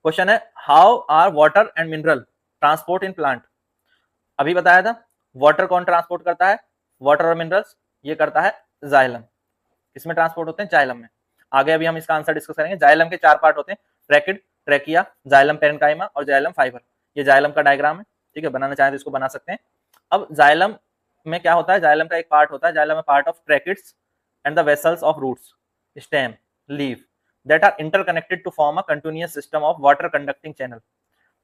Question है how are water and mineral transport in plant. अभी बताया था वाटर कौन ट्रांसपोर्ट करता है, वाटर और मिनरल्स ये करता है जाइलम। किसमें ट्रांसपोर्ट होते हैं, जाइलम में। आगे अभी हम इसका आंसर डिस्कस करेंगे। जाइलम के 4 पार्ट होते हैं, ट्रैकिड, ट्रैकिया, जाइलम पेरेन्काइमा और जाइलम फाइबर। ये जाइलम का डायग्राम है, ठीक है, बनाना चाहे तो इसको बना सकते हैं। अब जाइलम में क्या होता है, जाइलम का एक पार्ट होता है, जाइलम में part of tracheids and the vessels of roots, stem, leaf that are interconnected to form a continuous system of water conducting channel.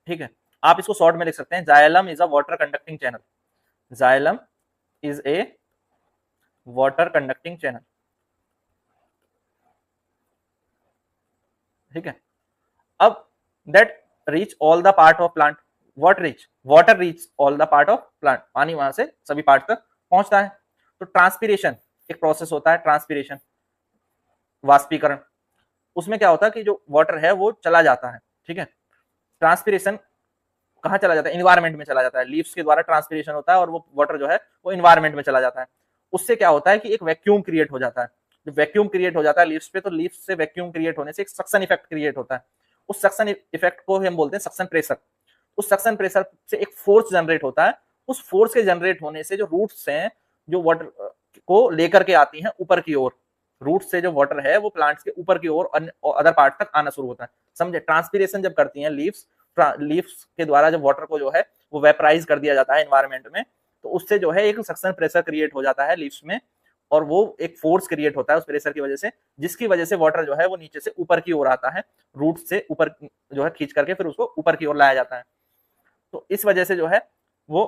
ठीक है, आप इसको शॉर्ट में लिख सकते हैं, xylem is a water conducting channel. Xylem is a water conducting channel. ठीक है, अब that reach all the part of plant, what reach, water reach all the part of plant, पानी वहां से सभी पार्ट तक पहुंचता है। तो ट्रांसपीरेशन एक प्रोसेस होता है, ट्रांसपीरेशन वाष्पीकरण, उसमें क्या होता है कि जो वाटर है वो चला जाता है। ठीक है, ट्रांसपीरेशन कहाँ चला जाता है, इन्वायरमेंट में चला जाता है, लीव्स के द्वारा ट्रांसपीरेशन होता है और वो वाटर जो है वो इन्वायरमेंट में चला जाता है। उससे क्या होता है कि एक वैक्यूम क्रिएट हो जाता है। जब वैक्यूम क्रिएट हो जाता है लीव्स पे, तो लीव्स से वैक्यूम क्रिएट होने से एक सक्शन इफेक्ट क्रिएट होता है। उस सक्शन इफेक्ट को हम बोलते हैं सक्शन प्रेशर। उस सक्शन प्रेशर से एक फोर्स जनरेट होता है। उस फोर्स के जनरेट होने से जो रूट्स हैं जो वाटर को लेकर के आती हैं ऊपर की ओर, रूट से जो वाटर है वो प्लांट्स के ऊपर की ओर अदर पार्ट तक आना शुरू होता है। समझे, ट्रांसपीरेशन जब करती हैं लीव्स के द्वारा जब वाटर को जो है वो वेपराइज कर दिया जाता है एनवायरमेंट में, तो उससे जो है एक सक्शन प्रेशर क्रिएट हो जाता है लीव्स में, और वो एक फोर्स क्रिएट होता है उस प्रेशर की वजह से, जिसकी वजह से वाटर जो है वो नीचे से ऊपर की ओर आता है, रूट से ऊपर जो है खींच करके फिर उसको ऊपर की ओर लाया जाता है। तो इस वजह से जो है वो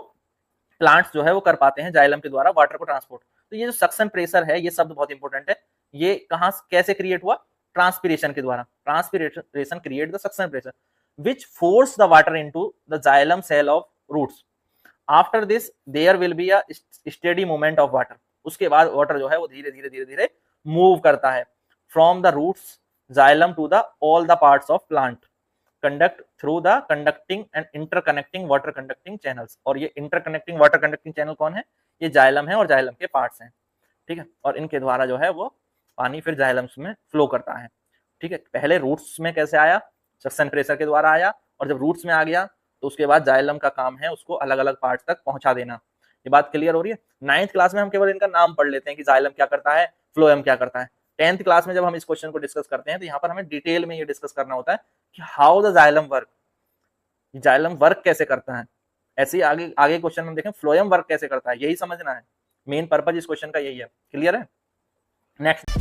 प्लांट्स जो है वो कर पाते हैं जाइलम के द्वारा वाटर को ट्रांसपोर्ट। तो ये जो सक्शन प्रेशर है, ये शब्द बहुत इंपॉर्टेंट है। ये कहां कैसे क्रिएट हुआ, ट्रांसपीरेशन के द्वारा। Transpiration create the suction pressure which force the water into the xylem cell of roots. After this there will be a steady movement of water. उसके बाद वाटर जो है वो धीरे धीरे धीरे धीरे मूव करता है from the roots xylem to the all the parts of plant conduct through the conducting and interconnecting water conducting channels. और ये interconnecting water conducting channel कौन है, ये जाइलम है और जाइलम के पार्ट्स हैं। ठीक है, और इनके द्वारा जो है वो पानी फिर जाइलम्स में फ्लो करता है। ठीक है, पहले रूट्स में कैसे आया, सक्शन प्रेशर के द्वारा आया, और जब रूट्स में आ गया तो उसके बाद जाइलम का काम है उसको अलग अलग पार्ट तक पहुंचा देना। ये बात क्लियर हो रही है। 9th क्लास में हम केवल इनका नाम पढ़ लेते हैं कि जाइलम क्या करता है, फ्लोएम क्या करता है। 10th क्लास में जब हम इस क्वेश्चन को डिस्कस करते हैं तो यहाँ पर हमें डिटेल में ये डिस्कस करना होता है कि how the xylem work, xylem work कैसे करता है। ऐसे ही आगे आगे क्वेश्चन में देखें फ्लोएम वर्क कैसे करता है, यही समझना है। मेन पर्पज इस क्वेश्चन का यही है। क्लियर है। नेक्स्ट